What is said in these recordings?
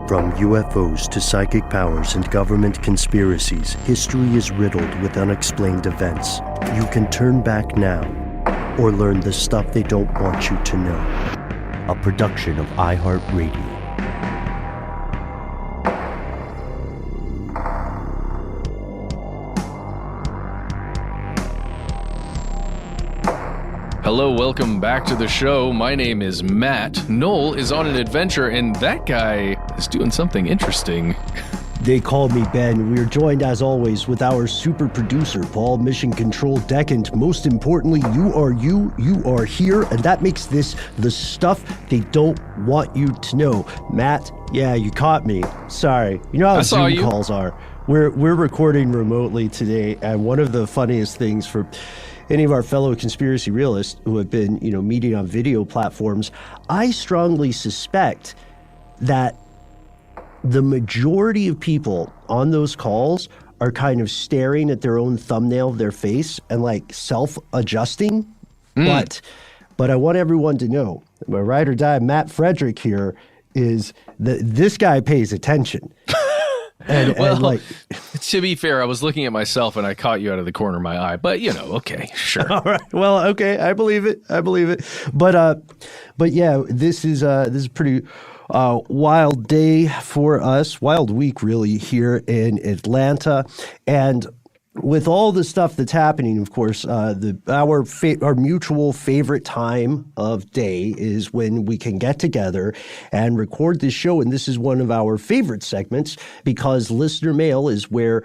From UFOs to psychic powers and government conspiracies, history is riddled with unexplained events. You can turn back now or learn the stuff they don't want you to know. A production of iHeartRadio. Hello, welcome back to the show. My name is Matt. Noel is on an adventure, and that guy is doing something interesting. They call me Ben. We're joined, as always, with our super producer, Paul, Mission Control Decant. Most importantly, you are here, and that makes this the stuff they don't want you to know. Matt, yeah, you caught me. Sorry. You know how Zoom calls are. We're recording remotely today, and one of the funniest things for any of our fellow conspiracy realists who have been, meeting on video platforms, I strongly suspect that the majority of people on those calls are kind of staring at their own thumbnail of their face and like self-adjusting. But I want everyone to know, my ride or die Matt Frederick here is that this guy pays attention. To be fair, I was looking at myself and I caught you out of the corner of my eye. But okay, sure. All right. Well, okay, I believe it. But yeah, this is a pretty wild day for us. Wild week, really, here in Atlanta, and with all the stuff that's happening, of course, our mutual favorite time of day is when we can get together and record this show. And this is one of our favorite segments because listener mail is where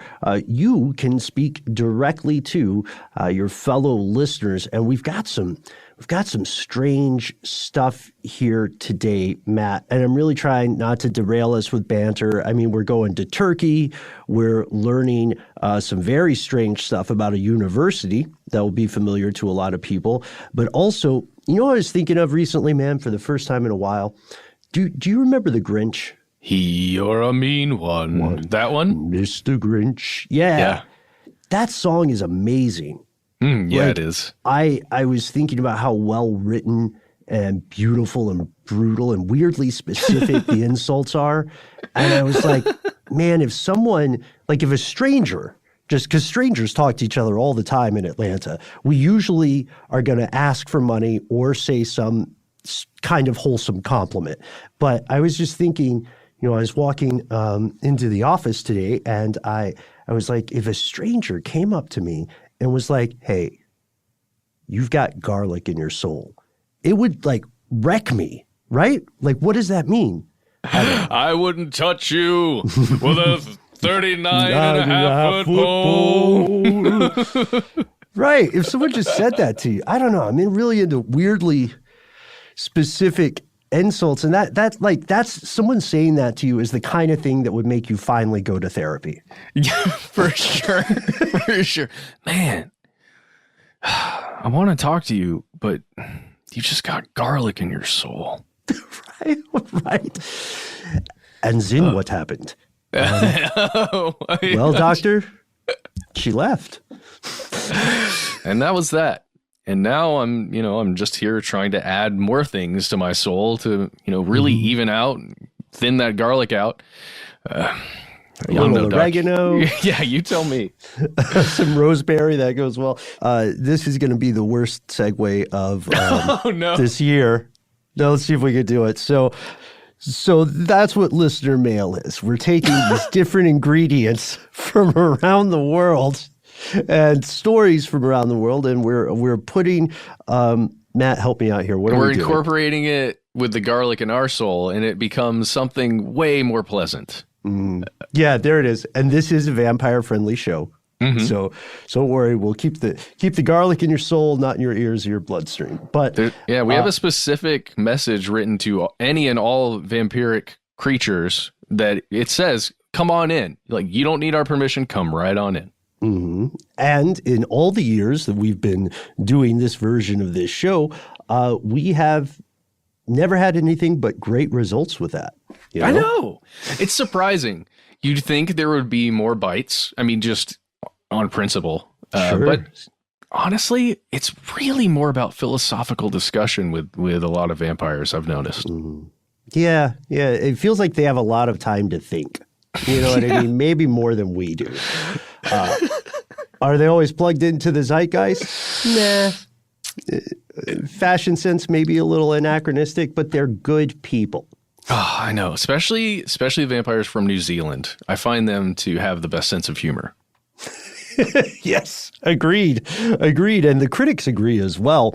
you can speak directly to your fellow listeners. And we've got some strange stuff here today, Matt, and I'm really trying not to derail us with banter. I mean, we're going to Turkey. We're learning some very strange stuff about a university that will be familiar to a lot of people. But also, what I was thinking of recently, man, for the first time in a while? Do you remember The Grinch? You're a mean one. That one? Mr. Grinch. Yeah. That song is amazing. It is. I was thinking about how well written and beautiful and brutal and weirdly specific the insults are. And I was like, man, if a stranger, just because strangers talk to each other all the time in Atlanta, we usually are going to ask for money or say some kind of wholesome compliment. But I was just thinking, I was walking into the office today and I was like, if a stranger came up to me and was like, hey, you've got garlic in your soul, it would wreck me, right? Like, what does that mean? I wouldn't touch you with a 39 and a half foot pole. Right. If someone just said that to you, I don't know. I mean, really into weirdly specific insults. And that's someone saying that to you is the kind of thing that would make you finally go to therapy. Yeah, for sure. For sure. Man, I want to talk to you, but you just got garlic in your soul. Right. And then what happened? Well, doctor, she left. And that was that. And now I'm just here trying to add more things to my soul to, really even out, thin that garlic out. A little oregano. Yeah, you tell me. Some rosemary, that goes well. This is going to be the worst segue of this year. Now, let's see if we can do it. So that's what listener mail is. We're taking these different ingredients from around the world and stories from around the world, and we're putting Matt, help me out here. We're incorporating it with the garlic in our soul, and it becomes something way more pleasant. Yeah, there it is. And this is a vampire-friendly show, so don't worry. We'll keep the garlic in your soul, not in your ears or your bloodstream. But we have a specific message written to any and all vampiric creatures that it says, "Come on in. You don't need our permission. Come right on in." Mm-hmm. And in all the years that we've been doing this version of this show, we have never had anything but great results with that. I know. It's surprising. You'd think there would be more bites. I mean, just on principle. Sure. But honestly, it's really more about philosophical discussion with a lot of vampires, I've noticed. Mm-hmm. Yeah. It feels like they have a lot of time to think. You know what I mean? Maybe more than we do. Are they always plugged into the zeitgeist? Nah. Fashion sense may be a little anachronistic, but they're good people. Oh, I know. Especially vampires from New Zealand. I find them to have the best sense of humor. Yes, agreed. And the critics agree as well.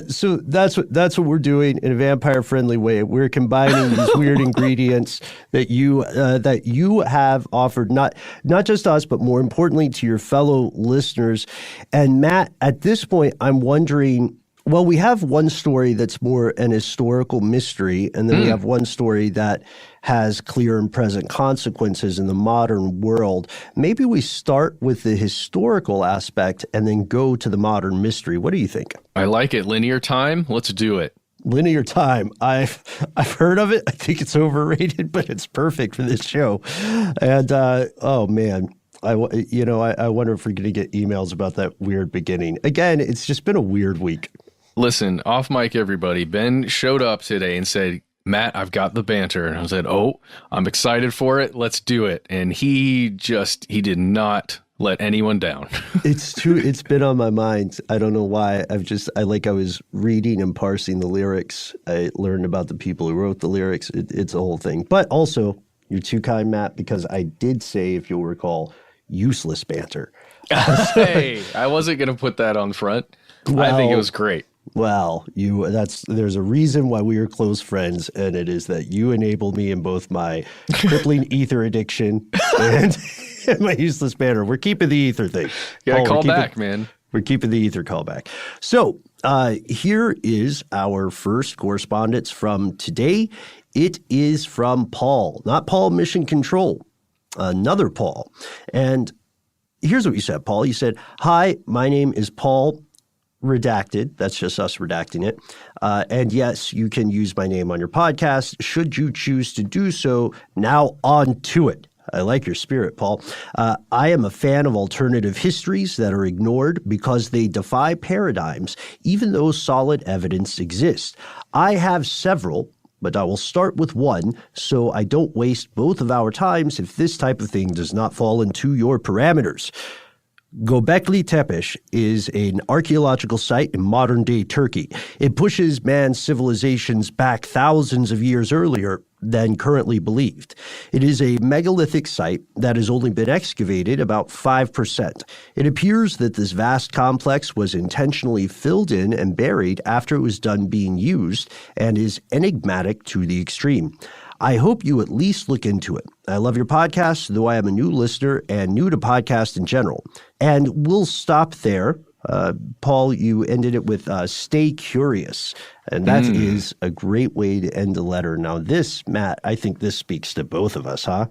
So that's what we're doing in a vampire-friendly way. We're combining these weird ingredients that you have offered, not just us, but more importantly to your fellow listeners. And Matt, at this point, I'm wondering. Well, we have one story that's more an historical mystery, and then we have one story that has clear and present consequences in the modern world. Maybe we start with the historical aspect and then go to the modern mystery. What do you think? I like it. Linear time. Let's do it. Linear time. I've heard of it. I think it's overrated, but it's perfect for this show. And oh man. I wonder if we're going to get emails about that weird beginning. Again, it's just been a weird week. Listen, off mic, everybody. Ben showed up today and said, Matt, I've got the banter. And I said, oh, I'm excited for it. Let's do it. And he did not let anyone down. It's been on my mind. I don't know why. I was reading and parsing the lyrics. I learned about the people who wrote the lyrics. It's a whole thing. But also, you're too kind, Matt, because I did say, if you'll recall, useless banter. Hey, I wasn't going to put that on front. Well, I think it was great. Well, there's a reason why we are close friends, and it is that you enable me in both my crippling ether addiction and my useless banter. We're keeping the ether thing. Yeah, call back, man. We're keeping the ether callback. So here is our first correspondence from today. It is from Paul, not Paul Mission Control, another Paul. And here's what you said, Paul. You said, hi, my name is Paul. Redacted. That's just us redacting it. And yes, you can use my name on your podcast should you choose to do so. Now on to it. I like your spirit, Paul. I am a fan of alternative histories that are ignored because they defy paradigms, even though solid evidence exists. I have several, but I will start with one so I don't waste both of our times if this type of thing does not fall into your parameters. Gobekli Tepe is an archaeological site in modern-day Turkey. It pushes man's civilizations back thousands of years earlier than currently believed. It is a megalithic site that has only been excavated about 5%. It appears that this vast complex was intentionally filled in and buried after it was done being used and is enigmatic to the extreme. I hope you at least look into it. I love your podcast, though I am a new listener and new to podcasts in general. And we'll stop there. Paul, you ended it with stay curious. And that is a great way to end a letter. Now this, Matt, I think this speaks to both of us, huh?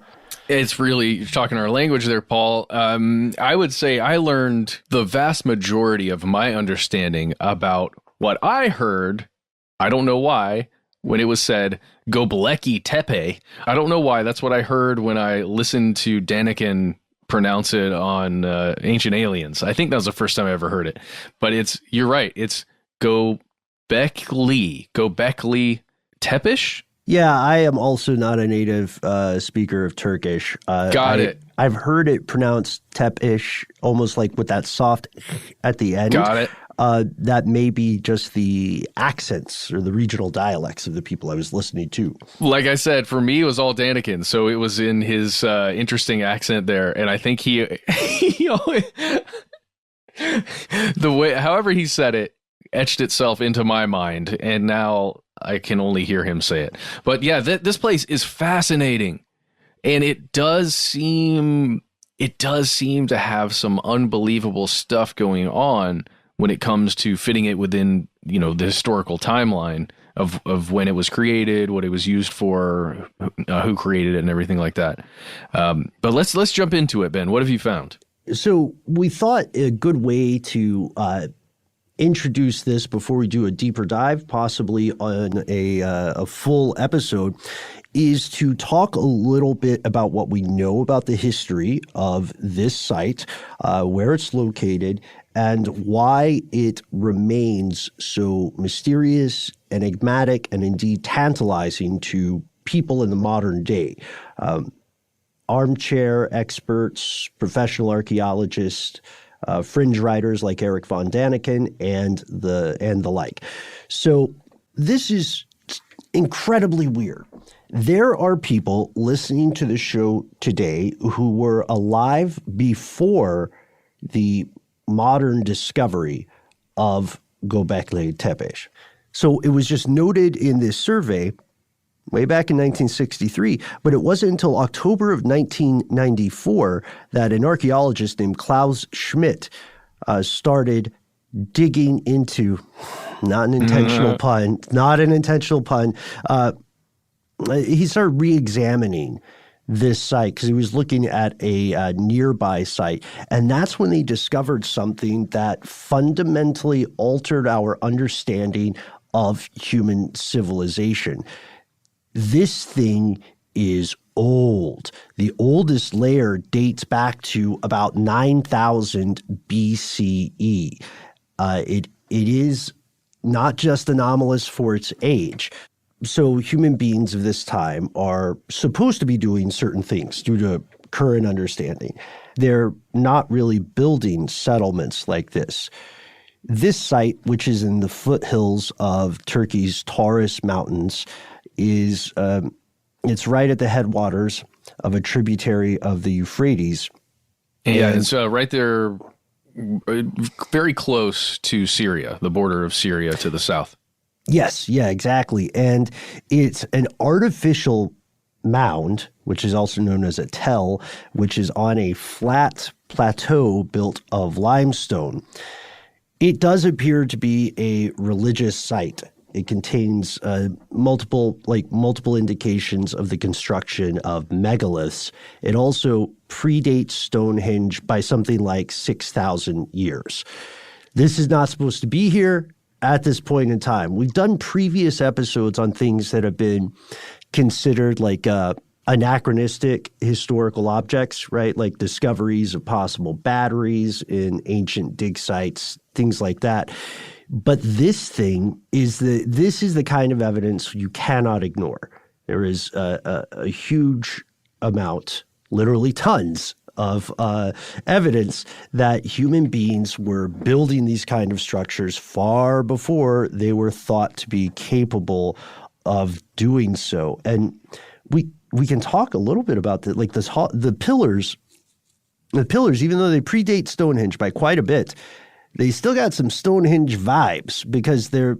It's really, you're talking our language there, Paul. I would say I learned the vast majority of my understanding about what I heard. I don't know why. When it was said, Gobekli Tepe. I don't know why. That's what I heard when I listened to Daniken pronounce it on Ancient Aliens. I think that was the first time I ever heard it. But you're right. It's Gobekli Tepe. Yeah, I am also not a native speaker of Turkish. Got it. I've heard it pronounced Tepish, almost like with that soft at the end. Got it. That may be just the accents or the regional dialects of the people I was listening to. Like I said, for me, it was all Daniken. So it was in his interesting accent there. And I think he always, however he said it, etched itself into my mind. And now I can only hear him say it. But yeah, this place is fascinating. And it does seem to have some unbelievable stuff going on when it comes to fitting it within, the historical timeline of when it was created, what it was used for, who created it, and everything like that. But let's jump into it, Ben. What have you found? So we thought a good way to introduce this before we do a deeper dive, possibly on a full episode, is to talk a little bit about what we know about the history of this site, where it's located, and why it remains so mysterious, enigmatic, and indeed tantalizing to people in the modern day. Armchair experts, professional archaeologists, fringe writers like Eric von Daniken, and the like. So this is incredibly weird. There are people listening to the show today who were alive before the modern discovery of Gobekli Tepe. So it was just noted in this survey way back in 1963, but it wasn't until October of 1994 that an archaeologist named Klaus Schmidt started digging into, not an intentional pun, he started re-examining this site because he was looking at a nearby site. And that's when they discovered something that fundamentally altered our understanding of human civilization. This thing is old. The oldest layer dates back to about 9,000 BCE. It is not just anomalous for its age. So human beings of this time are supposed to be doing certain things due to current understanding. They're not really building settlements like this. This site, which is in the foothills of Turkey's Taurus Mountains, is it's right at the headwaters of a tributary of the Euphrates. Yeah, it's right there, very close to Syria, the border of Syria to the south. Yes, yeah, exactly. And it's an artificial mound, which is also known as a tell, which is on a flat plateau built of limestone. It does appear to be a religious site. It contains multiple indications of the construction of megaliths. It also predates Stonehenge by something like 6,000 years. This is not supposed to be here at this point in time. We've done previous episodes on things that have been considered like anachronistic historical objects, right? Like discoveries of possible batteries in ancient dig sites, things like that. But this thing is the kind of evidence you cannot ignore. There is a huge amount, literally tons, of evidence that human beings were building these kind of structures far before they were thought to be capable of doing so. And we can talk a little bit about that, like the pillars. The pillars, even though they predate Stonehenge by quite a bit, they still got some Stonehenge vibes because they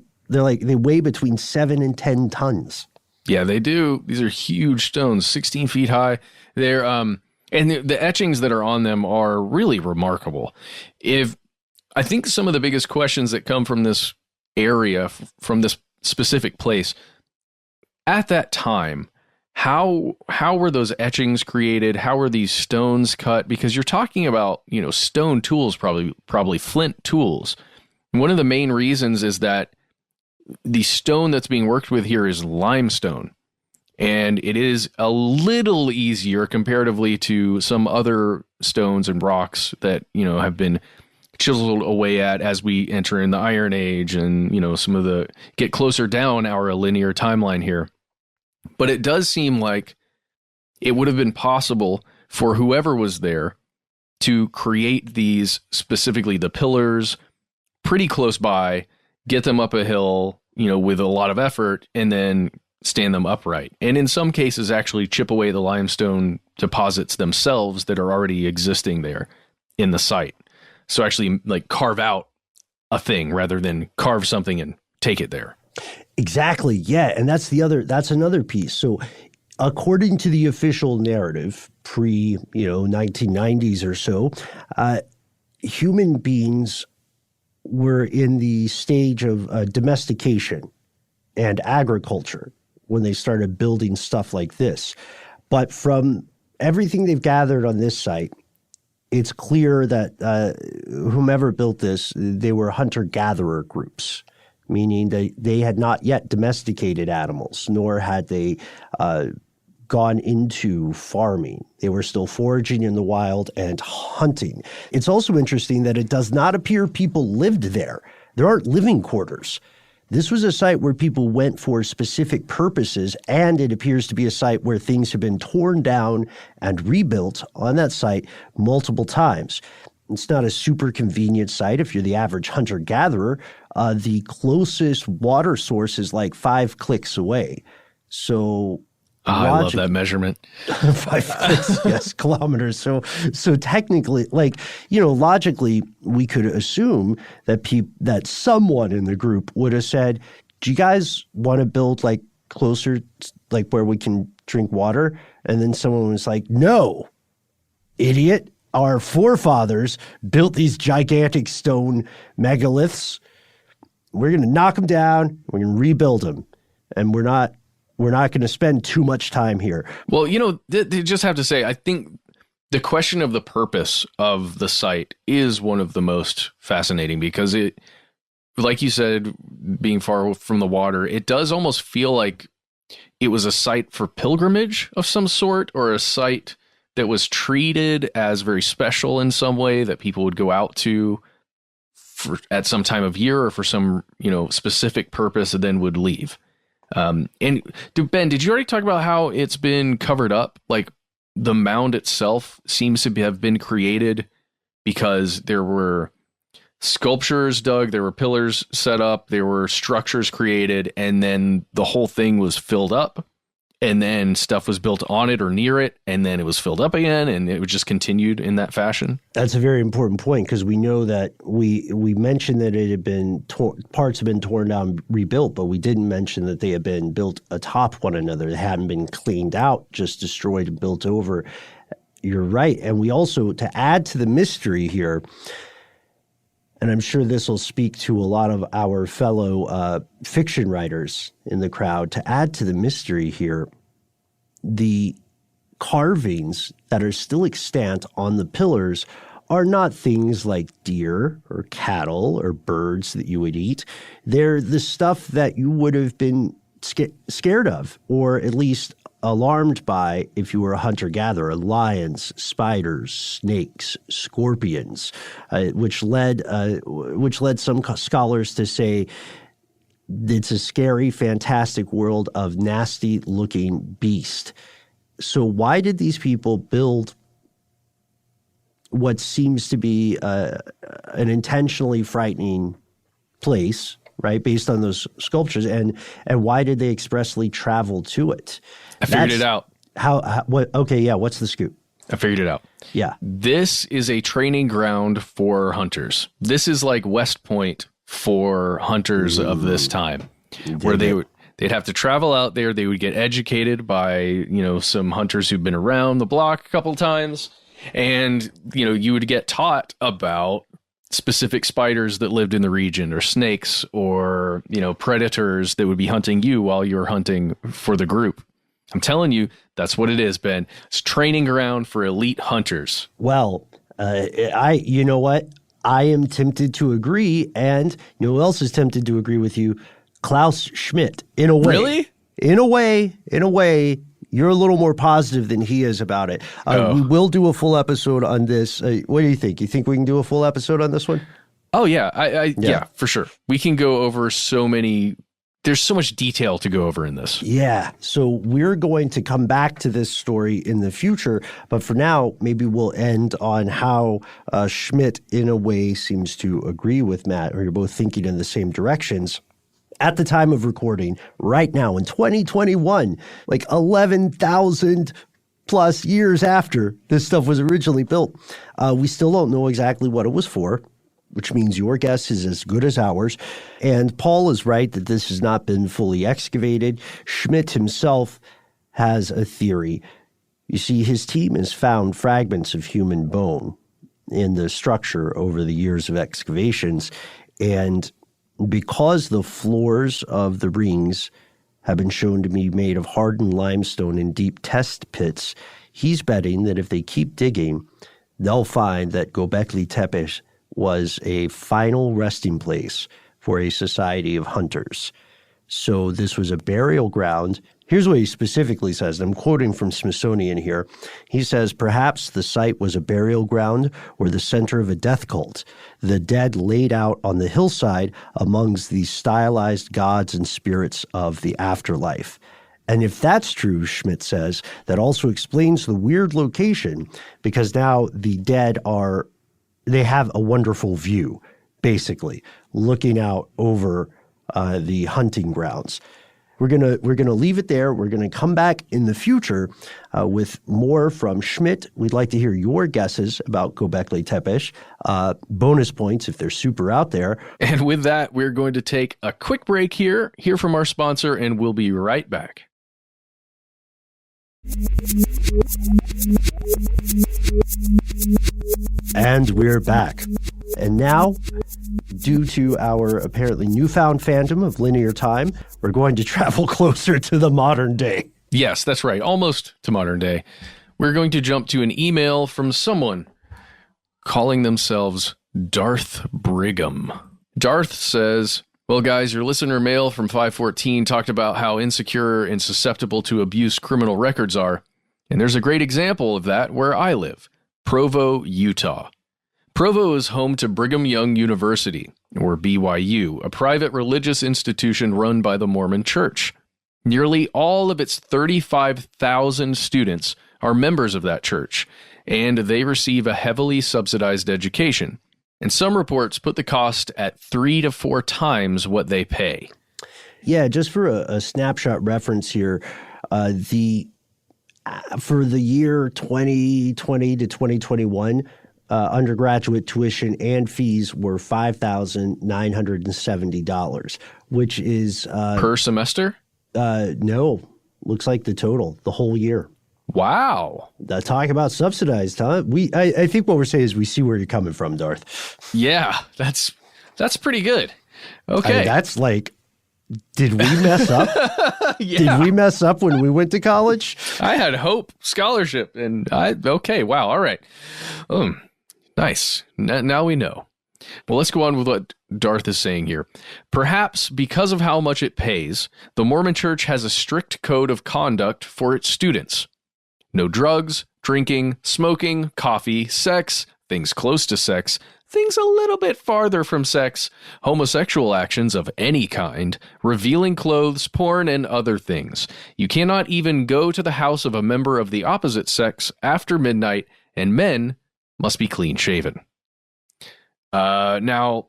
weigh between 7 and 10 tons. Yeah, they do. These are huge stones, 16 feet high. They're and the etchings that are on them are really remarkable. I think some of the biggest questions that come from this area, from this specific place, at that time, how were those etchings created? How were these stones cut? Because you're talking about, stone tools, probably flint tools. And one of the main reasons is that the stone that's being worked with here is limestone. And it is a little easier comparatively to some other stones and rocks that, have been chiseled away at as we enter in the Iron Age and, get closer down our linear timeline here. But it does seem like it would have been possible for whoever was there to create these, specifically the pillars, pretty close by, get them up a hill, with a lot of effort, and then stand them upright. And in some cases, actually chip away the limestone deposits themselves that are already existing there in the site. So actually carve out a thing rather than carve something and take it there. Exactly. Yeah. And that's another piece. So according to the official narrative, pre 1990s or so, human beings were in the stage of domestication and agriculture when they started building stuff like this. But from everything they've gathered on this site, it's clear that whomever built this, they were hunter-gatherer groups, meaning they had not yet domesticated animals, nor had they gone into farming. They were still foraging in the wild and hunting. It's also interesting that it does not appear people lived there. There aren't living quarters. This was a site where people went for specific purposes, and it appears to be a site where things have been torn down and rebuilt on that site multiple times. It's not a super convenient site if you're the average hunter-gatherer. The closest water source is like 5 clicks away. So I love that measurement. 5 clicks, yes, kilometers. So technically, logically, we could assume that someone in the group would have said, do you guys want to build like closer, like where we can drink water? And then someone was like, no, idiot. Our forefathers built these gigantic stone megaliths. We're going to knock them down. We're going to rebuild them. And we're not going to spend too much time here. Well, they just have to say, I think the question of the purpose of the site is one of the most fascinating because it, like you said, being far from the water, it does almost feel like it was a site for pilgrimage of some sort, or a site that was treated as very special in some way that people would go out to at some time of year or for some, specific purpose and then would leave. And Ben, did you already talk about how it's been covered up? Like the mound itself seems to have been created because there were sculptures dug, there were pillars set up, there were structures created, and then the whole thing was filled up. And then stuff was built on it or near it, and then it was filled up again, and it just continued in that fashion. That's a very important point because we know that we mentioned that it had been parts have been torn down, rebuilt, but we didn't mention that they had been built atop one another. They hadn't been cleaned out, just destroyed and built over. You're right. And we also, to add to the mystery here, and I'm sure this will speak to a lot of our fellow fiction writers in the crowd, to add to the mystery here, the carvings that are still extant on the pillars are not things like deer or cattle or birds that you would eat. They're the stuff that you would have been scared of, or at least alarmed by if you were a hunter-gatherer: lions, spiders, snakes, scorpions, which led some scholars to say it's a scary, fantastic world of nasty-looking beast. So why did these people build what seems to be an intentionally frightening place, right, based on those sculptures, and why did they expressly travel to it? I figured it out. What's the scoop? I figured it out. Yeah. This is a training ground for hunters. This is like West Point for hunters of this time, where they'd have to travel out there. They would get educated by, some hunters who've been around the block a couple of times. And, you would get taught about specific spiders that lived in the region, or snakes, or, predators that would be hunting you while you're hunting for the group. I'm telling you, that's what it is, Ben. It's training ground for elite hunters. Well, you know what? I am tempted to agree, and you know who else is tempted to agree with you? Klaus Schmidt, in a way. Really? In a way, you're a little more positive than he is about it. We will do a full episode on this. What do you think? You think we can do a full episode on this one? Oh, yeah. Yeah, for sure. We can go over there's so much detail to go over in this. Yeah. So we're going to come back to this story in the future. But for now, maybe we'll end on how Schmidt, in a way, seems to agree with Matt, or you're both thinking in the same directions. At the time of recording, right now in 2021, like 11,000 plus years after this stuff was originally built, we still don't know exactly what it was for, which means your guess is as good as ours. And Paul is right that this has not been fully excavated. Schmidt himself has a theory. You see, his team has found fragments of human bone in the structure over the years of excavations. And because the floors of the rings have been shown to be made of hardened limestone in deep test pits, he's betting that if they keep digging, they'll find that Gobekli Tepe was a final resting place for a society of hunters. So this was a burial ground Here's what he specifically says. I'm quoting from Smithsonian here. He says, perhaps the site was a burial ground or the center of a death cult. The dead laid out on the hillside amongst the stylized gods and spirits of the afterlife. And if that's true, Schmidt says, that also explains the weird location, because now the dead they have a wonderful view, basically, looking out over the hunting grounds. We're gonna leave it there. We're gonna come back in the future with more from Schmidt. We'd like to hear your guesses about Gobekli Tepe. Bonus points if they're super out there. And with that, we're going to take a quick break here, hear from our sponsor, and we'll be right back. And we're back. And now, due to our apparently newfound fandom of linear time, we're going to travel closer to the modern day. Yes, that's right. Almost to modern day. We're going to jump to an email from someone calling themselves Darth Brigham. Darth says, well, guys, your listener mail from 514 talked about how insecure and susceptible to abuse criminal records are. And there's a great example of that where I live, Provo, Utah. Provo is home to Brigham Young University, or BYU, a private religious institution run by the Mormon Church. Nearly all of its 35,000 students are members of that church, and they receive a heavily subsidized education. And some reports put the cost at 3 to 4 times what they pay. Yeah, just for a snapshot reference here, for the year 2020 to 2021, undergraduate tuition and fees were $5,970, which is per semester? No, looks like the total, the whole year. Wow. Talk about subsidized, huh? I think what we're saying is we see where you're coming from, Darth. Yeah, that's pretty good. Okay. I mean, that's like, did we mess up? Yeah. Did we mess up when we went to college? I had hope, scholarship, and okay, wow, all right. Nice. Now we know. Well, let's go on with what Darth is saying here. Perhaps because of how much it pays, the Mormon Church has a strict code of conduct for its students. No drugs, drinking, smoking, coffee, sex, things close to sex, things a little bit farther from sex, homosexual actions of any kind, revealing clothes, porn, and other things. You cannot even go to the house of a member of the opposite sex after midnight, and men must be clean-shaven. Now,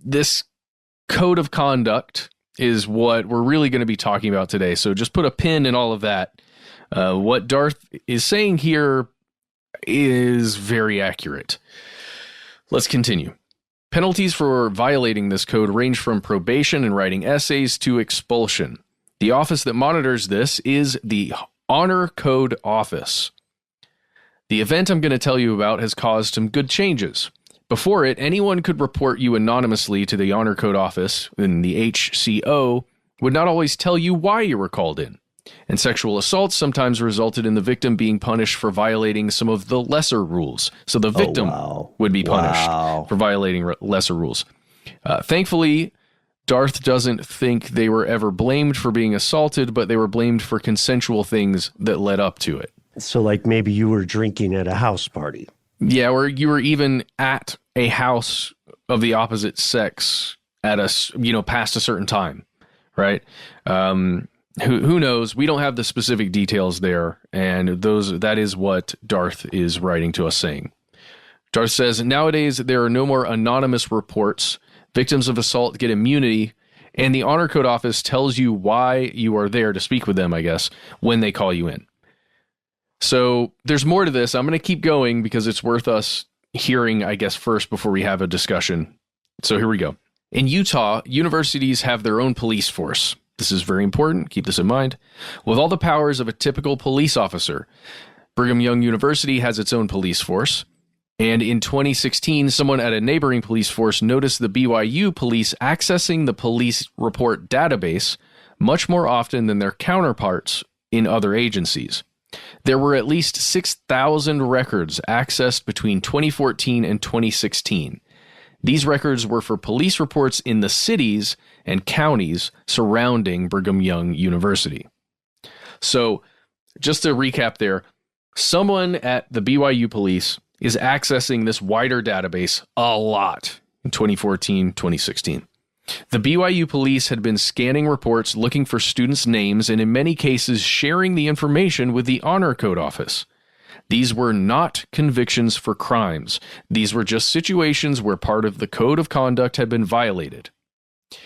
this code of conduct is what we're really going to be talking about today, so just put a pin in all of that. What Darth is saying here is very accurate. Let's continue. Penalties for violating this code range from probation and writing essays to expulsion. The office that monitors this is the Honor Code Office. The event I'm going to tell you about has caused some good changes. Before it, anyone could report you anonymously to the Honor Code Office, and the HCO would not always tell you why you were called in. And sexual assaults sometimes resulted in the victim being punished for violating some of the lesser rules. So the victim would be punished for violating lesser rules. Thankfully, Darth doesn't think they were ever blamed for being assaulted, but they were blamed for consensual things that led up to it. So like maybe you were drinking at a house party. Yeah, or you were even at a house of the opposite sex at past a certain time, right? Who knows? We don't have the specific details there, and that is what Darth is writing to us saying. Darth says, nowadays there are no more anonymous reports. Victims of assault get immunity, and the Honor Code Office tells you why you are there to speak with them, I guess, when they call you in. So there's more to this. I'm going to keep going because it's worth us hearing, I guess, first before we have a discussion. So here we go. In Utah, universities have their own police force. This is very important. Keep this in mind. With all the powers of a typical police officer, Brigham Young University has its own police force. And in 2016, someone at a neighboring police force noticed the BYU police accessing the police report database much more often than their counterparts in other agencies. There were at least 6,000 records accessed between 2014 and 2016. These records were for police reports in the cities and counties surrounding Brigham Young University. So just to recap there, someone at the BYU police is accessing this wider database a lot in 2014, 2016. The BYU police had been scanning reports looking for students' names and in many cases sharing the information with the Honor Code Office. These were not convictions for crimes. These were just situations where part of the code of conduct had been violated.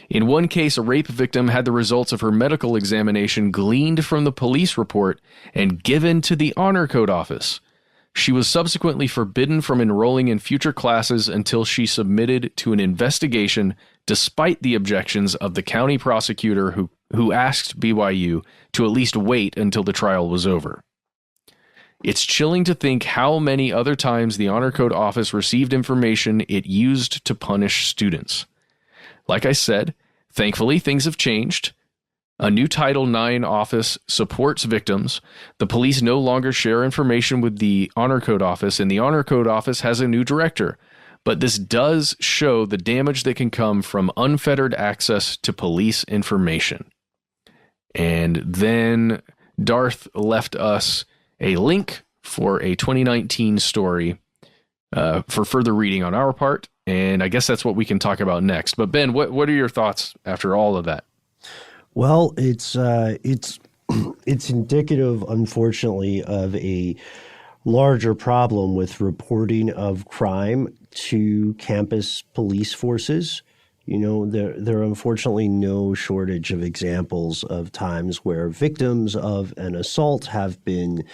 In one case, a rape victim had the results of her medical examination gleaned from the police report and given to the Honor Code Office. She was subsequently forbidden from enrolling in future classes until she submitted to an investigation despite the objections of the county prosecutor who asked BYU to at least wait until the trial was over. It's chilling to think how many other times the Honor Code Office received information it used to punish students. Like I said, thankfully things have changed. A new Title IX office supports victims. The police no longer share information with the Honor Code Office, and the Honor Code Office has a new director. But this does show the damage that can come from unfettered access to police information. And then Darth left us a link for a 2019 story for further reading on our part, and I guess that's what we can talk about next. But Ben, what are your thoughts after all of that? Well, it's indicative, unfortunately, of a larger problem with reporting of crime to campus police forces. You know, there are unfortunately no shortage of examples of times where victims of an assault have been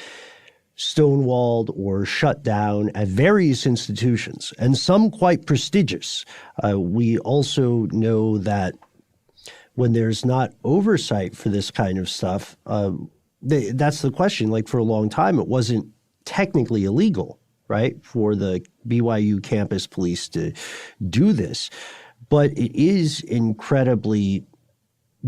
stonewalled or shut down at various institutions, and some quite prestigious. We also know that when there's not oversight for this kind of stuff, that's the question. Like, for a long time, it wasn't technically illegal, right, for the BYU campus police to do this. But it is incredibly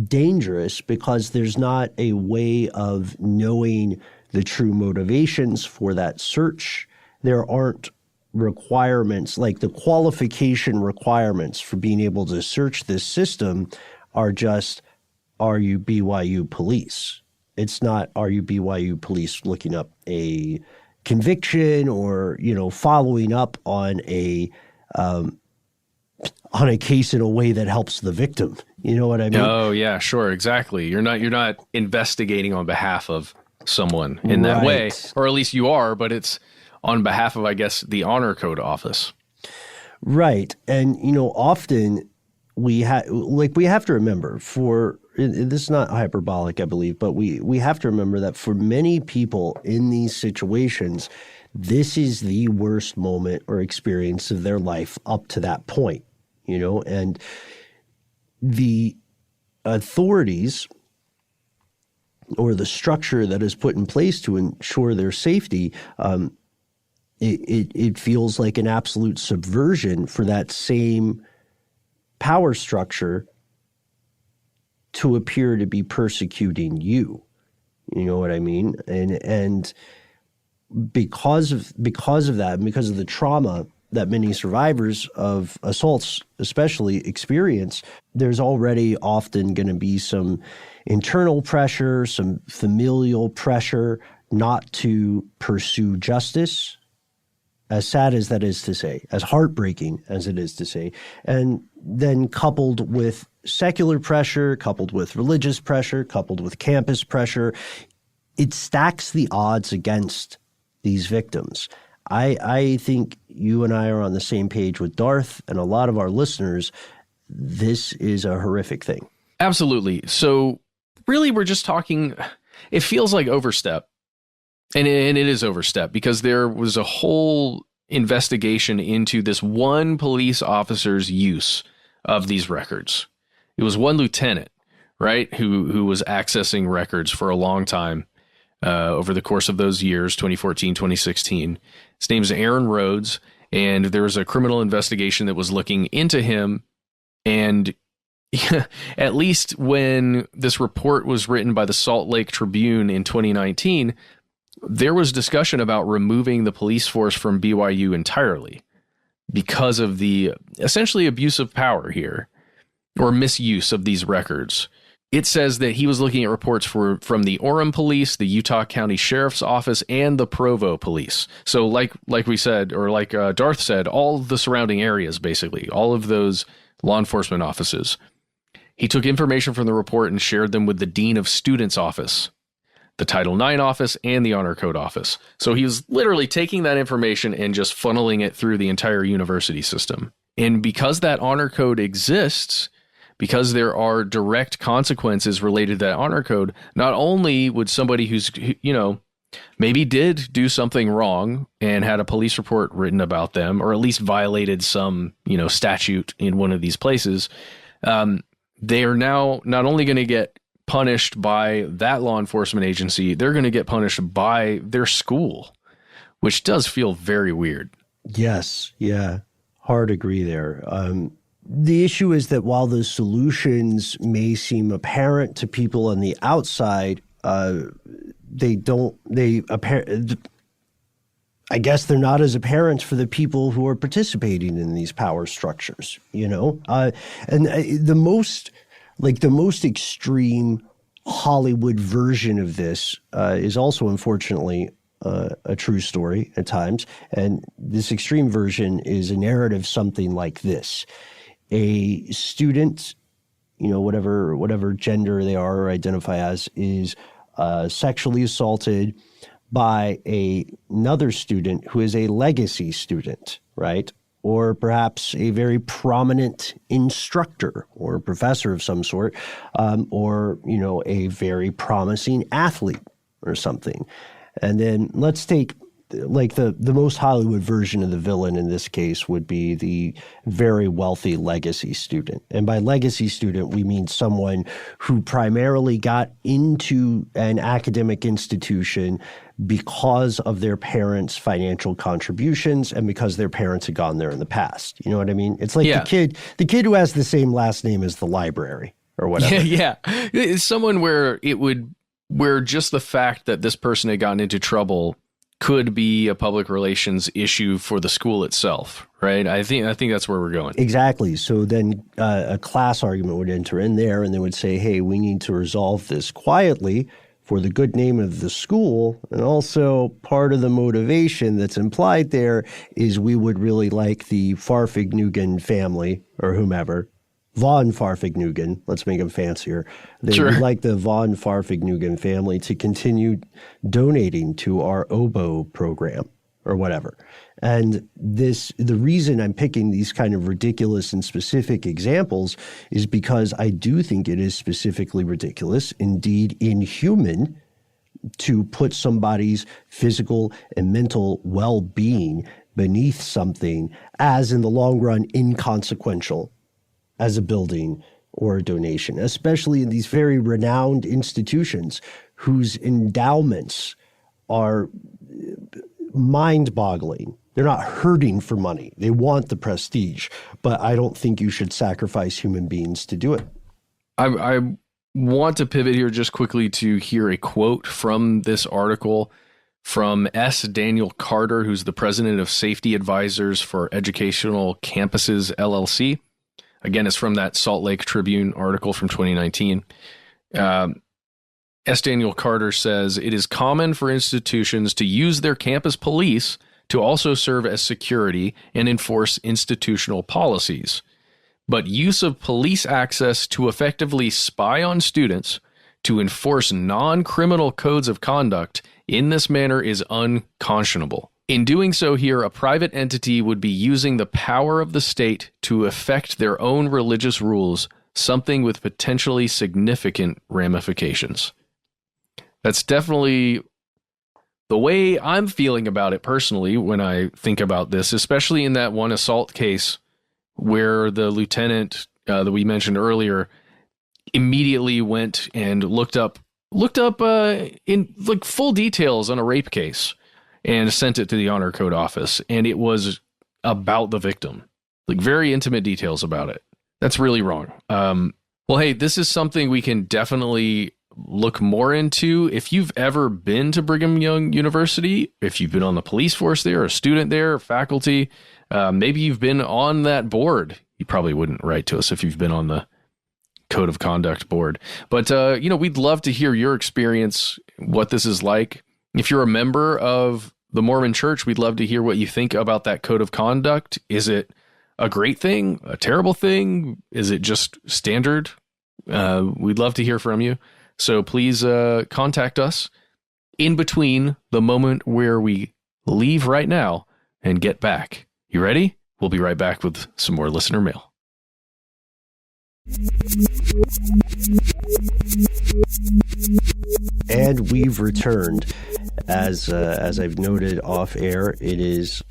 dangerous because there's not a way of knowing the true motivations for that search. There aren't requirements, like the qualification requirements for being able to search this system are just, are you BYU police? It's not, are you BYU police looking up a conviction or, you know, following up on a case in a way that helps the victim. You know what I mean? Oh yeah, sure, exactly. You're not investigating on behalf of someone in that way, or at least you are, but it's on behalf of, I guess, the Honor Code Office. Right. And, you know, often we have to remember, this is not hyperbolic, I believe, but we have to remember that for many people in these situations, this is the worst moment or experience of their life up to that point, you know, and the authorities or the structure that is put in place to ensure their safety, it feels like an absolute subversion for that same power structure to appear to be persecuting you. You know what I mean? And because of that, and because of the trauma that many survivors of assaults especially experience, there's already often going to be some internal pressure, some familial pressure not to pursue justice, as sad as that is to say, as heartbreaking as it is to say, and then coupled with secular pressure, coupled with religious pressure, coupled with campus pressure, it stacks the odds against these victims. I think you and I are on the same page with Darth and a lot of our listeners. This is a horrific thing. Absolutely. So really, we're just talking, it feels like overstep. And it is overstep because there was a whole investigation into this one police officer's use of these records. It was one lieutenant, right, who was accessing records for a long time over the course of those years, 2014, 2016. His name is Aaron Rhodes, and there was a criminal investigation that was looking into him. And at least when this report was written by the Salt Lake Tribune in 2019, there was discussion about removing the police force from BYU entirely because of the essentially abuse of power here, or misuse of these records. it says that he was looking at reports from the Orem Police, the Utah County Sheriff's Office, and the Provo Police. So like we said, or like Darth said, all the surrounding areas, basically, all of those law enforcement offices. He took information from the report and shared them with the Dean of Students Office, the Title IX office, and the Honor Code office. So he was literally taking that information and just funneling it through the entire university system. And because that honor code exists, because there are direct consequences related to that honor code, not only would somebody who's, maybe did do something wrong and had a police report written about them, or at least violated some, statute in one of these places, they are now not only going to get punished by that law enforcement agency, they're going to get punished by their school, which does feel very weird. Yes. Yeah. Hard agree there. The issue is that while the solutions may seem apparent to people on the outside, I guess they're not as apparent for the people who are participating in these power structures, and the most extreme Hollywood version of this is also, unfortunately, a true story at times. And this extreme version is a narrative something like this. A student, whatever gender they are or identify as, is sexually assaulted by another student who is a legacy student, right? Or perhaps a very prominent instructor or professor of some sort, or a very promising athlete or something. And then let's take the most Hollywood version of the villain in this case would be the very wealthy legacy student. And by legacy student, we mean someone who primarily got into an academic institution because of their parents' financial contributions and because their parents had gone there in the past. You know what I mean? It's like the kid who has the same last name as the library or whatever. Yeah. It's someone where just the fact that this person had gotten into trouble could be a public relations issue for the school itself, right? I think that's where we're going. Exactly. So then a class argument would enter in there, and they would say, hey, we need to resolve this quietly for the good name of the school. And also part of the motivation that's implied there is we would really like the Farfignugan family or whomever, Von Farfignugan, let's make him fancier. They would like the Von Farfignugan family to continue donating to our oboe program or whatever. And the reason I'm picking these kind of ridiculous and specific examples is because I do think it is specifically ridiculous, indeed inhuman, to put somebody's physical and mental well-being beneath something as, in the long run, inconsequential as a building or a donation, especially in these very renowned institutions whose endowments are mind-boggling. They're not hurting for money. They want the prestige, but I don't think you should sacrifice human beings to do it. I want to pivot here just quickly to hear a quote from this article from S. Daniel Carter, who's the president of Safety Advisors for Educational Campuses, LLC. Again, it's from that Salt Lake Tribune article from 2019. S. Daniel Carter says, it is common for institutions to use their campus police to also serve as security and enforce institutional policies. But use of police access to effectively spy on students to enforce non-criminal codes of conduct in this manner is unconscionable. In doing so here, a private entity would be using the power of the state to effect their own religious rules, something with potentially significant ramifications. That's definitely the way I'm feeling about it personally when I think about this, especially in that one assault case where the lieutenant that we mentioned earlier immediately went and looked up in like full details on a rape case and sent it to the Honor Code office. And it was about the victim, like very intimate details about it. That's really wrong. Well, hey, this is something we can definitely look more into. If you've ever been to Brigham Young University, if you've been on the police force there, a student there, faculty, maybe you've been on that board. You probably wouldn't write to us if you've been on the code of conduct board. But, we'd love to hear your experience, what this is like. If you're a member of the Mormon Church, we'd love to hear what you think about that code of conduct. Is it a great thing, a terrible thing? Is it just standard? We'd love to hear from you. So please contact us in between the moment where we leave right now and get back. You ready? We'll be right back with some more listener mail. And we've returned. As I've noted off air, it is,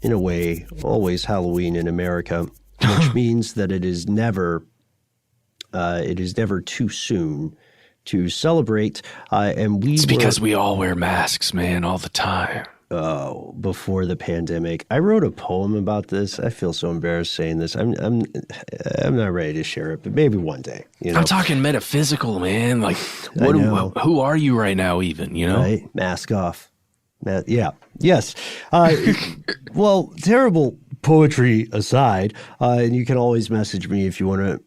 in a way, always Halloween in America, which means that it is never too soon to celebrate. It's because we all wear masks, man, all the time. Oh, before the pandemic, I wrote a poem about this. I feel so embarrassed saying this. I'm not ready to share it, but maybe one day. I'm talking metaphysical, man. Like, who are you right now? Even right? Mask off. Yeah. Yes. Well, terrible poetry aside, and you can always message me if you want to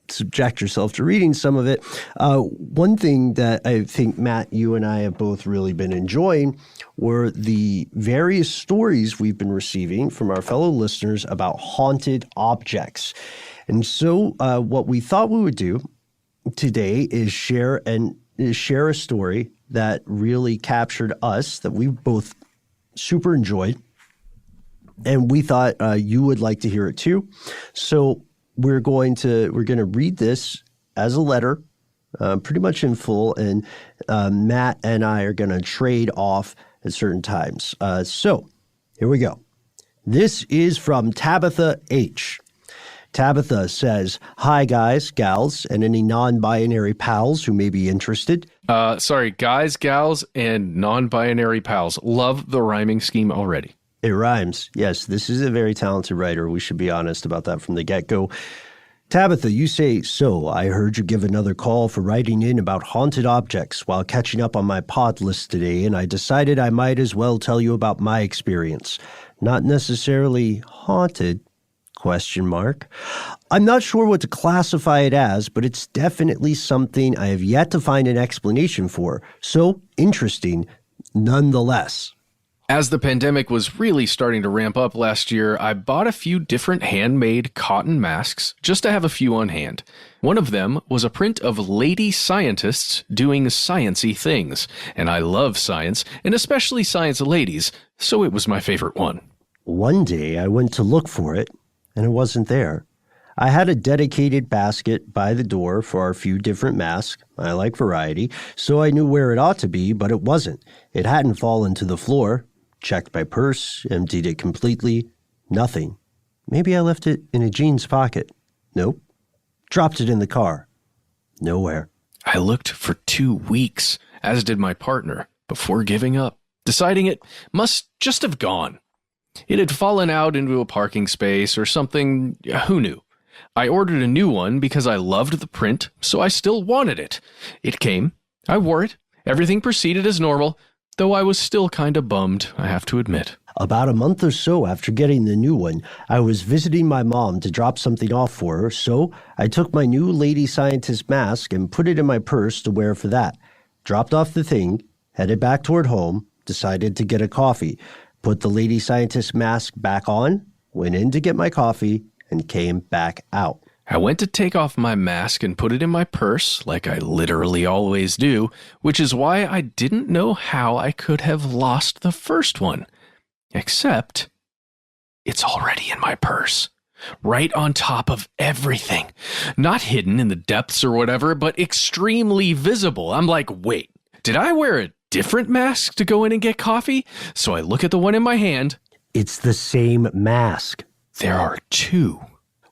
subject yourself to reading some of it. One thing that I think, Matt, you and I have both really been enjoying were the various stories we've been receiving from our fellow listeners about haunted objects. And so what we thought we would do today is share a story that really captured us, that we both super enjoyed, and we thought you would like to hear it too. So we're going to read this as a letter, pretty much in full, and Matt and I are going to trade off at certain times. So here we go. This is from Tabitha H. Tabitha says, "Hi guys, gals, and any non-binary pals who may be interested." Sorry, guys, gals, and non-binary pals. Love the rhyming scheme already. It rhymes. Yes, this is a very talented writer. We should be honest about that from the get-go. Tabitha, you say, "So, I heard you give another call for writing in about haunted objects while catching up on my pod list today, and I decided I might as well tell you about my experience. Not necessarily haunted, ? I'm not sure what to classify it as, but it's definitely something I have yet to find an explanation for. So, interesting nonetheless." As the pandemic was really starting to ramp up last year, I bought a few different handmade cotton masks just to have a few on hand. One of them was a print of lady scientists doing science-y things, and I love science, and especially science ladies, so it was my favorite one. One day I went to look for it, and it wasn't there. I had a dedicated basket by the door for our few different masks. I like variety, so I knew where it ought to be, but it wasn't. It hadn't fallen to the floor. Checked my purse, emptied it completely. Nothing. Maybe I left it in a jeans pocket. Nope. Dropped it in the car. Nowhere. I looked for 2 weeks, as did my partner, before giving up, deciding it must just have gone. It had fallen out into a parking space or something, who knew? I ordered a new one because I loved the print, so I still wanted it. It came. I wore it. Everything proceeded as normal, though I was still kind of bummed, I have to admit. About a month or so after getting the new one, I was visiting my mom to drop something off for her, so I took my new lady scientist mask and put it in my purse to wear for that. Dropped off the thing, headed back toward home, decided to get a coffee, put the lady scientist mask back on, went in to get my coffee, and came back out. I went to take off my mask and put it in my purse, like I literally always do, which is why I didn't know how I could have lost the first one. Except, it's already in my purse, right on top of everything. Not hidden in the depths or whatever, but extremely visible. I'm like, wait, did I wear a different mask to go in and get coffee? So I look at the one in my hand. It's the same mask. There are 2.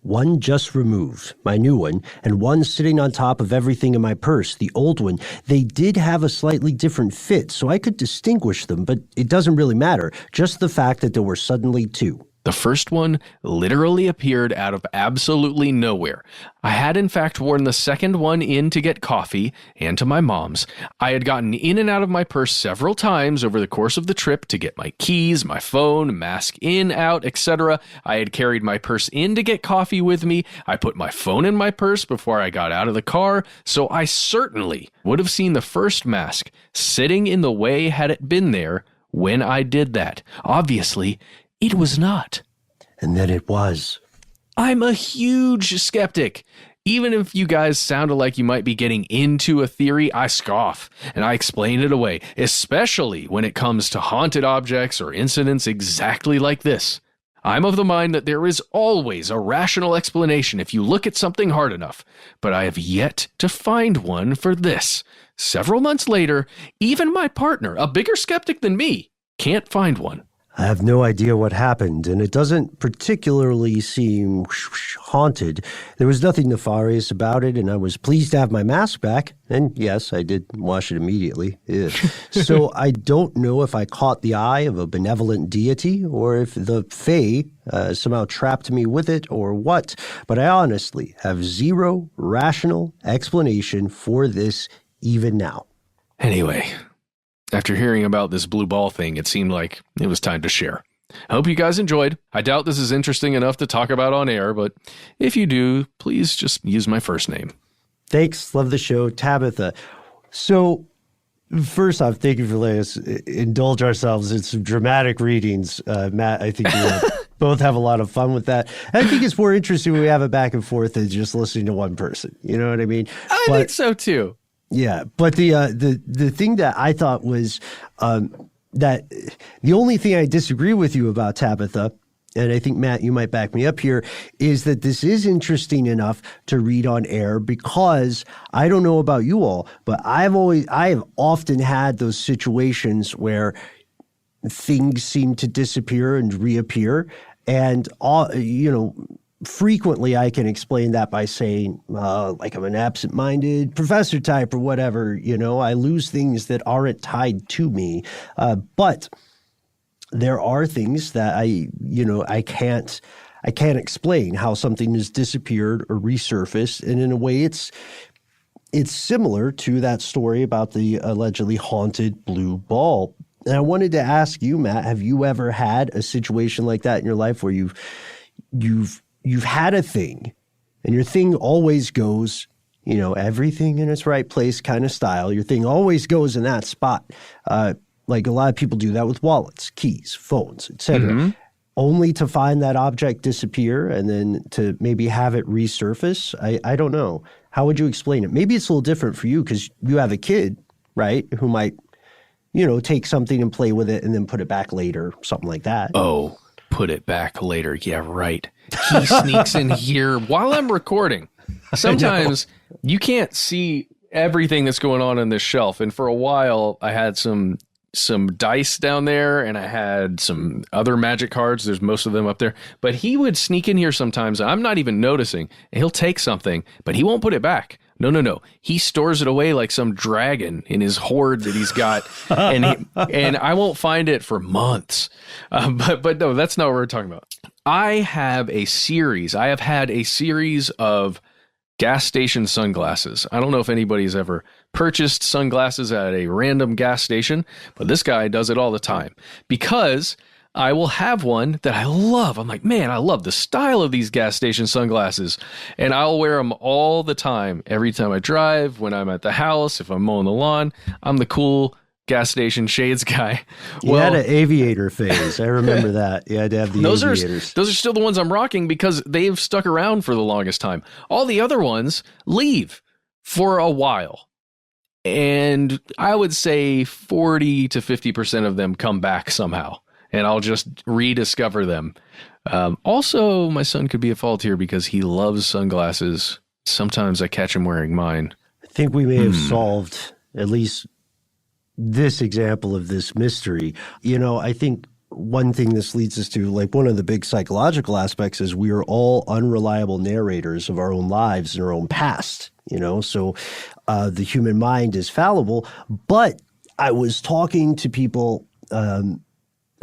One just removed, my new one, and one sitting on top of everything in my purse, the old one. They did have a slightly different fit, so I could distinguish them, but it doesn't really matter. Just the fact that there were suddenly 2. The first one literally appeared out of absolutely nowhere. I had in fact worn the second one in to get coffee and to my mom's. I had gotten in and out of my purse several times over the course of the trip to get my keys, my phone, mask in, out, etc. I had carried my purse in to get coffee with me. I put my phone in my purse before I got out of the car, so I certainly would have seen the first mask sitting in the way had it been there when I did that. Obviously, it was not. And then it was. I'm a huge skeptic. Even if you guys sounded like you might be getting into a theory, I scoff and I explain it away, especially when it comes to haunted objects or incidents exactly like this. I'm of the mind that there is always a rational explanation if you look at something hard enough, but I have yet to find one for this. Several months later, even my partner, a bigger skeptic than me, can't find one. I have no idea what happened, and it doesn't particularly seem haunted. There was nothing nefarious about it, and I was pleased to have my mask back. And yes, I did wash it immediately. So I don't know if I caught the eye of a benevolent deity or if the Fae somehow trapped me with it or what, but I honestly have zero rational explanation for this even now. Anyway, after hearing about this blue ball thing, it seemed like it was time to share. I hope you guys enjoyed. I doubt this is interesting enough to talk about on air, but if you do, please just use my first name. Thanks. Love the show. Tabitha. So, first off, thank you for letting us indulge ourselves in some dramatic readings. Matt, I think we both have a lot of fun with that. I think it's more interesting when we have it back and forth than just listening to one person. You know what I mean? I think so, too. Yeah, but the thing that I thought was that the only thing I disagree with you about, Tabitha, and I think, Matt, you might back me up here, is that this is interesting enough to read on air because I don't know about you all, but I have often had those situations where things seem to disappear and reappear, and frequently I can explain that by saying, like I'm an absent-minded professor type or whatever, I lose things that aren't tied to me. But there are things that I can't explain how something has disappeared or resurfaced. And in a way, it's similar to that story about the allegedly haunted blue ball. And I wanted to ask you, Matt, have you ever had a situation like that in your life where you've had a thing and your thing always goes, everything in its right place kind of style. Your thing always goes in that spot. Like a lot of people do that with wallets, keys, phones, etc. Mm-hmm. Only to find that object disappear and then to maybe have it resurface. I don't know. How would you explain it? Maybe it's a little different for you because you have a kid, right, who might, take something and play with it and then put it back later, something like that. Oh, put it back later. Yeah, right. He sneaks in here while I'm recording. Sometimes you can't see everything that's going on this shelf. And for a while, I had some dice down there and I had some other magic cards. There's most of them up there. But he would sneak in here sometimes. I'm not even noticing. And he'll take something, but he won't put it back. No. He stores it away like some dragon in his hoard that he's got. and I won't find it for months. But no, that's not what we're talking about. I have had a series of gas station sunglasses. I don't know if anybody's ever purchased sunglasses at a random gas station, but this guy does it all the time because I will have one that I love. I'm like, man, I love the style of these gas station sunglasses. And I'll wear them all the time. Every time I drive, when I'm at the house, if I'm mowing the lawn, I'm the cool gas station shades guy. You had an aviator phase. I remember that. You had to have the aviators. Those are still the ones I'm rocking because they've stuck around for the longest time. All the other ones leave for a while. And I would say 40 to 50% of them come back somehow. And I'll just rediscover them. Also, my son could be at fault here because he loves sunglasses. Sometimes I catch him wearing mine. I think we may have solved at least this example of this mystery. I think one thing this leads us to, like one of the big psychological aspects is we are all unreliable narrators of our own lives and our own past, so the human mind is fallible. But I was talking to people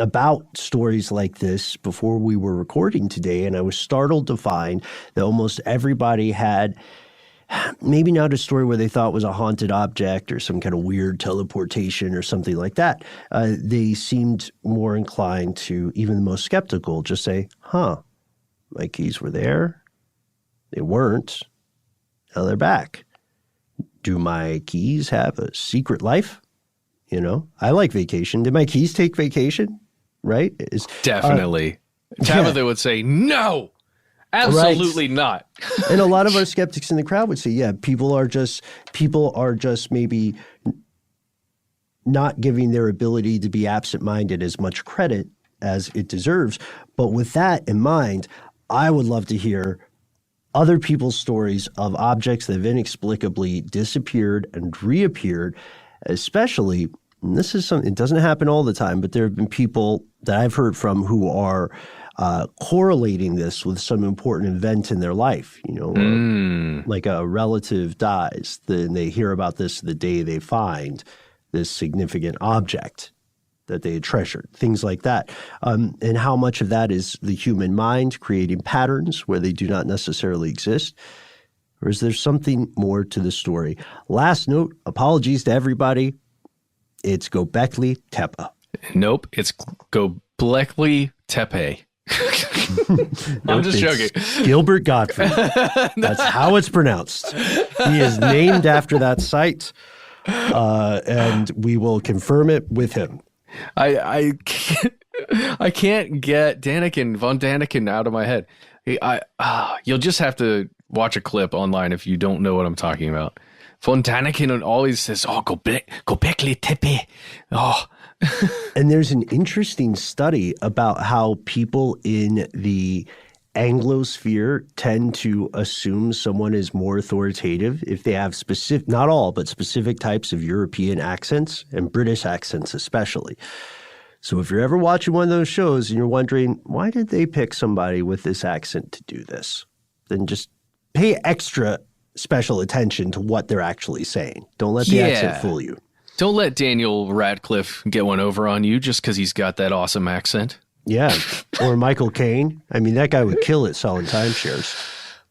about stories like this before we were recording today, and I was startled to find that almost everybody had maybe not a story where they thought was a haunted object or some kind of weird teleportation or something like that. They seemed more inclined to, even the most skeptical, just say, my keys were there. They weren't. Now they're back. Do my keys have a secret life? I like vacation. Did my keys take vacation? Right? Definitely. Tabitha would say, no. Absolutely not. And a lot of our skeptics in the crowd would say, yeah, people are just maybe not giving their ability to be absent-minded as much credit as it deserves. But with that in mind, I would love to hear other people's stories of objects that have inexplicably disappeared and reappeared, especially, and this is something, it doesn't happen all the time, but there have been people that I've heard from who are correlating this with some important event in their life, like a relative dies, then they hear about this the day they find this significant object that they had treasured, things like that. And how much of that is the human mind creating patterns where they do not necessarily exist? Or is there something more to the story? Last note, apologies to everybody. It's Gobekli Tepe. Nope, it's Gobekli Tepe. I'm just joking. Gilbert Gottfried. That's how it's pronounced. He is named after that site, and we will confirm it with him. I can't get von Daniken out of my head. You'll just have to watch a clip online if you don't know what I'm talking about. Von Daniken always says, Gobekli Tepe. Oh. And there's an interesting study about how people in the Anglosphere tend to assume someone is more authoritative if they have specific, not all, but specific types of European accents and British accents especially. So if you're ever watching one of those shows and you're wondering, why did they pick somebody with this accent to do this? Then just pay extra special attention to what they're actually saying. Don't let the accent fool you. Don't let Daniel Radcliffe get one over on you just because he's got that awesome accent. Yeah. Or Michael Caine. I mean, that guy would kill it selling timeshares.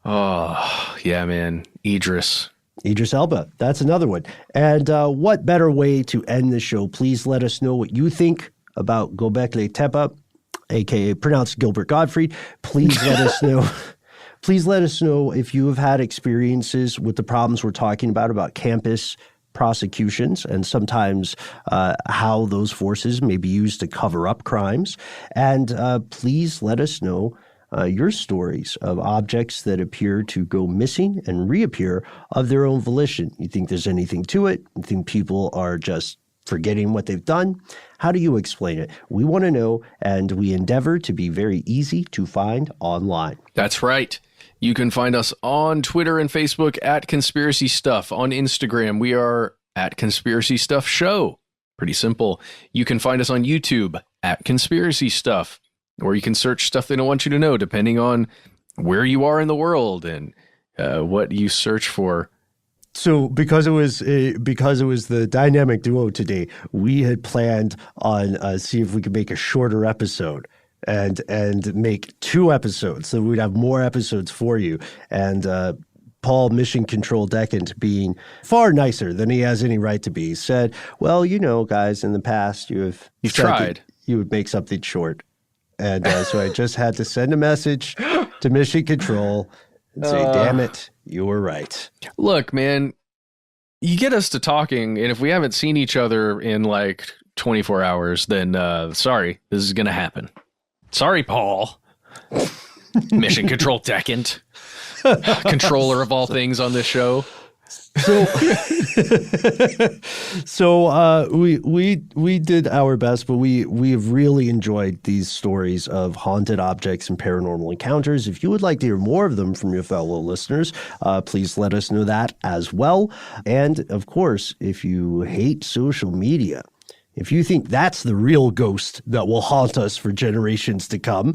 Oh, yeah, man. Idris Elba. That's another one. And what better way to end the show? Please let us know what you think about Gobekli Tepe, a.k.a. pronounced Gilbert Gottfried. Please let us know. Please let us know if you have had experiences with the problems we're talking about campus prosecutions and sometimes how those forces may be used to cover up crimes. And please let us know your stories of objects that appear to go missing and reappear of their own volition. You think there's anything to it? You think people are just forgetting what they've done? How do you explain it? We want to know, and we endeavor to be very easy to find online. That's right. You can find us on Twitter and Facebook at Conspiracy Stuff. On Instagram, we are at Conspiracy Stuff Show. Pretty simple. You can find us on YouTube at Conspiracy Stuff, or you can search stuff they don't want you to know, depending on where you are in the world and what you search for. So because it was the dynamic duo today, we had planned on see if we could make a shorter episode. And make 2 episodes, so we'd have more episodes for you. And Paul, Mission Control Decant, being far nicer than he has any right to be, said, well, guys, in the past you've tried. You would make something short. And so I just had to send a message to Mission Control and say, damn it, you were right. Look, man, you get us to talking, and if we haven't seen each other in like 24 hours, then sorry, this is going to happen. Sorry, Paul. Mission Control Decant. Controller of all things on this show. So we did our best, but we have really enjoyed these stories of haunted objects and paranormal encounters. If you would like to hear more of them from your fellow listeners, please let us know that as well. And of course, if you hate social media, if you think that's the real ghost that will haunt us for generations to come,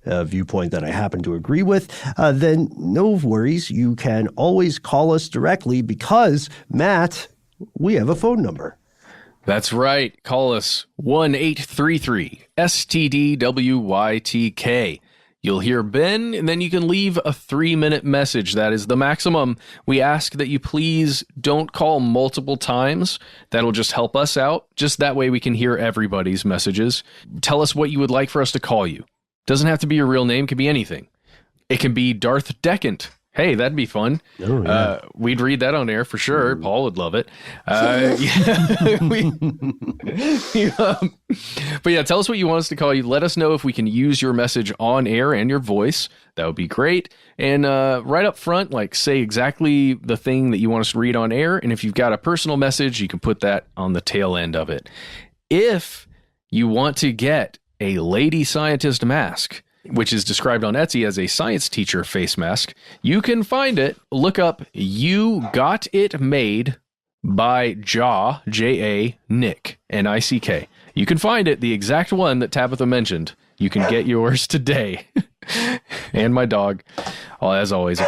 a viewpoint that I happen to agree with, then no worries. You can always call us directly because, Matt, we have a phone number. That's right. Call us 1-833-STDWYTK. You'll hear Ben, and then you can leave a 3-minute message. That is the maximum. We ask that you please don't call multiple times. That'll just help us out. Just that way we can hear everybody's messages. Tell us what you would like for us to call you. Doesn't have to be your real name. It could be anything. It can be Darth Decant. Hey, that'd be fun. Oh, yeah. We'd read that on air for sure. Paul would love it. But yeah, tell us what you want us to call you. Let us know if we can use your message on air and your voice. That would be great. And right up front, like, say exactly the thing that you want us to read on air. And if you've got a personal message, you can put that on the tail end of it. If you want to get a lady scientist mask, which is described on Etsy as a science teacher face mask, you can find it. Look up You Got It Made by J-A, Nick, N-I-C-K. You can find it, the exact one that Tabitha mentioned. You can get yours today. And my dog, as always,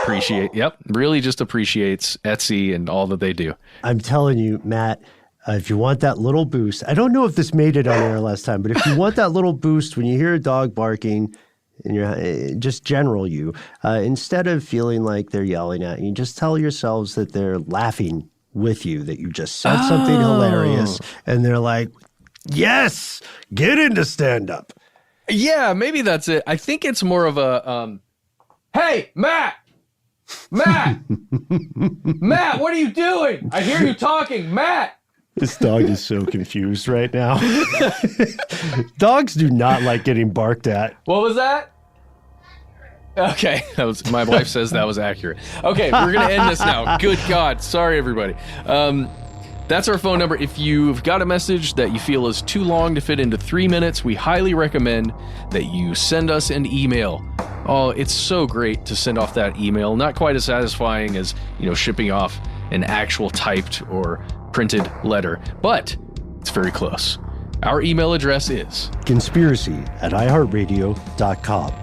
really just appreciates Etsy and all that they do. I'm telling you, Matt, if you want that little boost, I don't know if this made it on air last time, but if you want that little boost when you hear a dog barking, and you're just instead of feeling like they're yelling at you, just tell yourselves that they're laughing with you, that you just said something hilarious, and they're like, yes, get into stand-up. Yeah, maybe that's it. I think it's more of a, hey, Matt, Matt, what are you doing? I hear you talking, Matt. This dog is so confused right now. Dogs do not like getting barked at. What was that? Okay, my wife says that was accurate. Okay, we're going to end this now. Good God. Sorry, everybody. That's our phone number. If you've got a message that you feel is too long to fit into 3 minutes, we highly recommend that you send us an email. Oh, it's so great to send off that email. Not quite as satisfying as, shipping off an actual typed or printed letter, but it's very close. Our email address is conspiracy@iheartradio.com.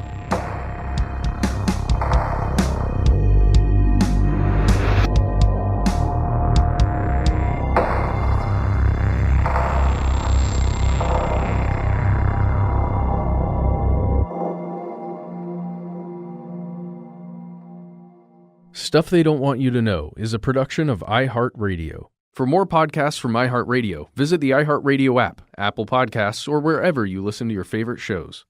Stuff They Don't Want You to Know is a production of iHeartRadio. For more podcasts from iHeartRadio, visit the iHeartRadio app, Apple Podcasts, or wherever you listen to your favorite shows.